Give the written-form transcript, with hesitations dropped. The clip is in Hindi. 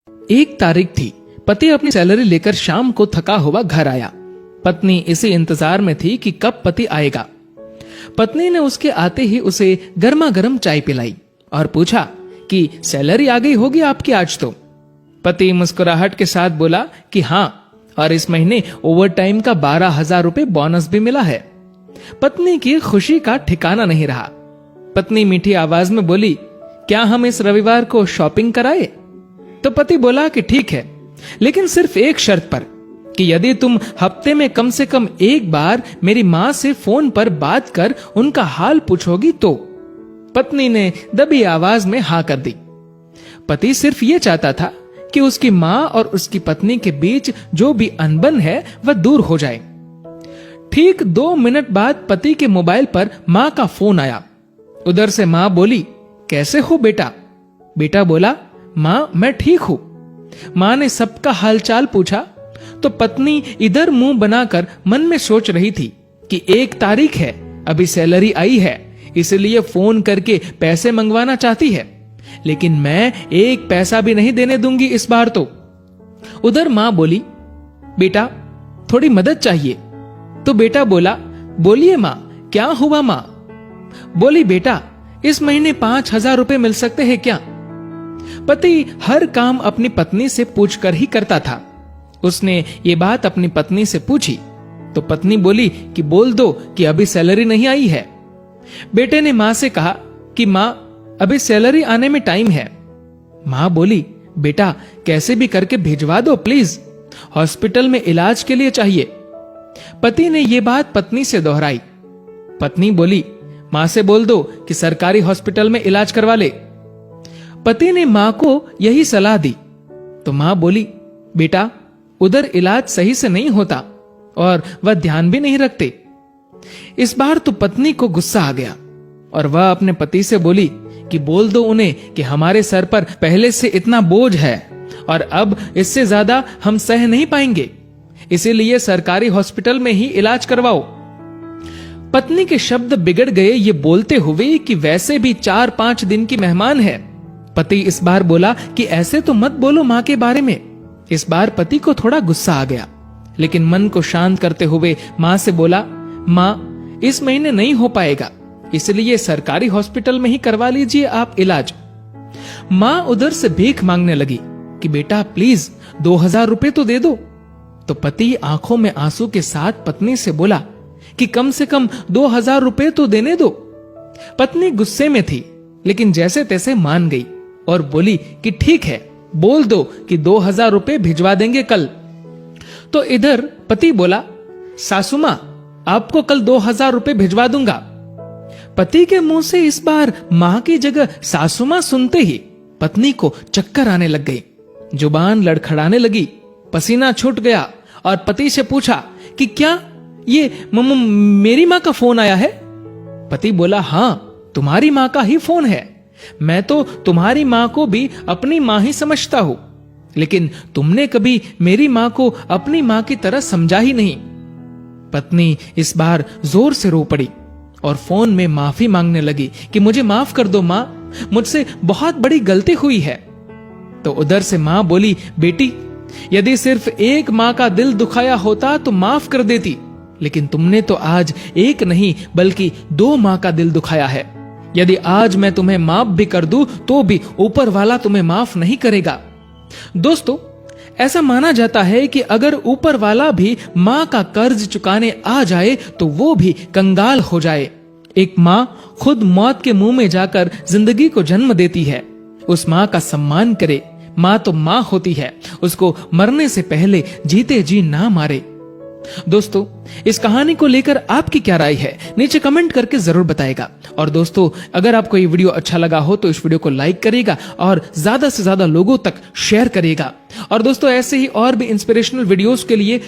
एक तारीख थी। पति अपनी सैलरी लेकर शाम को थका हुआ घर आया। पत्नी इसी इंतजार में थी कि कब पति आएगा। पत्नी ने उसके आते ही उसे गर्मा गर्म चाय पिलाई और पूछा कि सैलरी आ गई होगी आपकी आज तो। पति मुस्कुराहट के साथ बोला कि हाँ, और इस महीने ओवर टाइम का 12,000 रुपए बोनस भी मिला है। पत्नी की खुशी का ठिकाना नहीं रहा। पत्नी मीठी आवाज में बोली, क्या हम इस रविवार को शॉपिंग कराए? तो पति बोला कि ठीक है, लेकिन सिर्फ एक शर्त पर, कि यदि तुम हफ्ते में कम से कम एक बार मेरी माँ से फोन पर बात कर उनका हाल पूछोगी तो। पत्नी ने दबी आवाज में हाँ कर दी। पति सिर्फ ये चाहता था कि उसकी माँ और उसकी पत्नी के बीच जो भी अनबन है वह दूर हो जाए। ठीक 2 मिनट बाद पति के मोबाइल पर माँ का फोन आया। उधर से माँ बोली, कैसे हो बेटा? बेटा बोला, माँ मैं ठीक हूं। माँ ने सबका हालचाल पूछा तो पत्नी इधर मुंह बनाकर मन में सोच रही थी कि 1 तारीख है, अभी सैलरी आई है, इसलिए फोन करके पैसे मंगवाना चाहती है, लेकिन मैं 1 पैसा भी नहीं देने दूंगी इस बार तो। उधर माँ बोली, बेटा थोड़ी मदद चाहिए। तो बेटा बोला, बोलिए माँ, क्या हुआ माँ? बोली, बेटा इस महीने 5,000 रुपए मिल सकते हैं क्या? पति हर काम अपनी पत्नी से पूछकर ही करता था। उसने ये बात अपनी पत्नी से पूछी तो पत्नी बोली कि बोल दो कि अभी सैलरी नहीं आई है। बेटे ने माँ से कहा कि माँ अभी सैलरी आने में टाइम है। माँ बोली, बेटा कैसे भी करके भिजवा दो प्लीज, हॉस्पिटल में इलाज के लिए चाहिए। पति ने ये बात पत्नी से दोहराई। पत्नी बोली, माँ से बोल दो कि सरकारी हॉस्पिटल में इलाज करवा ले। पति ने माँ को यही सलाह दी तो माँ बोली, बेटा उधर इलाज सही से नहीं होता और वह ध्यान भी नहीं रखते। इस बार तो पत्नी को गुस्सा आ गया और वह अपने पति से बोली कि बोल दो उन्हें कि हमारे सर पर पहले से इतना बोझ है और अब इससे ज्यादा हम सह नहीं पाएंगे, इसीलिए सरकारी हॉस्पिटल में ही इलाज करवाओ। पत्नी के शब्द बिगड़ गए ये बोलते हुए कि वैसे भी 4-5 दिन की मेहमान है। पति इस बार बोला कि ऐसे तो मत बोलो माँ के बारे में। इस बार पति को थोड़ा गुस्सा आ गया, लेकिन मन को शांत करते हुए माँ से बोला, माँ इस महीने नहीं हो पाएगा, इसलिए सरकारी हॉस्पिटल में ही करवा लीजिए आप इलाज। माँ उधर से भीख मांगने लगी कि बेटा प्लीज 2,000 रुपए तो दे दो। तो पति आंखों में आंसू के साथ पत्नी से बोला कि कम से कम 2,000 रुपए तो देने दो। पत्नी गुस्से में थी, लेकिन जैसे तैसे मान गई और बोली कि ठीक है, बोल दो कि 2,000 रुपए भिजवा देंगे कल। तो इधर पति बोला, सासू माँ आपको कल 2,000 रुपए भिजवा दूंगा। पति के मुंह से इस बार माँ की जगह सासू माँ सुनते ही पत्नी को चक्कर आने लग गई, जुबान लड़खड़ाने लगी, पसीना छूट गया और पति से पूछा कि क्या ये मेरी माँ का फोन आया है? पति बोला, हाँ तुम्हारी माँ का ही फोन है। मैं तो तुम्हारी माँ को भी अपनी माँ ही समझता हूं, लेकिन तुमने कभी मेरी माँ को अपनी माँ की तरह समझा ही नहीं। पत्नी इस बार जोर से रो पड़ी और फोन में माफी मांगने लगी कि मुझे माफ कर दो माँ, मुझसे बहुत बड़ी गलती हुई है। तो उधर से माँ बोली, बेटी यदि सिर्फ एक माँ का दिल दुखाया होता तो माफ कर देती, लेकिन तुमने तो आज एक नहीं बल्कि 2 माँ का दिल दुखाया है। यदि आज मैं तुम्हें माफ भी कर दूं तो भी ऊपर वाला तुम्हें माफ नहीं करेगा। दोस्तों, ऐसा माना जाता है कि अगर ऊपर वाला भी माँ का कर्ज चुकाने आ जाए तो वो भी कंगाल हो जाए। एक माँ खुद मौत के मुंह में जाकर जिंदगी को जन्म देती है। उस माँ का सम्मान करे। माँ तो माँ होती है, उसको मरने से पहले जीते जी ना मारे। दोस्तों, इस कहानी को लेकर आपकी क्या राय है नीचे कमेंट करके जरूर बताएगा। और दोस्तों, अगर आपको ये वीडियो अच्छा लगा हो तो इस वीडियो को लाइक करेगा और ज्यादा से ज्यादा लोगों तक शेयर करेगा। और दोस्तों, ऐसे ही और भी इंस्पिरेशनल वीडियोस के लिए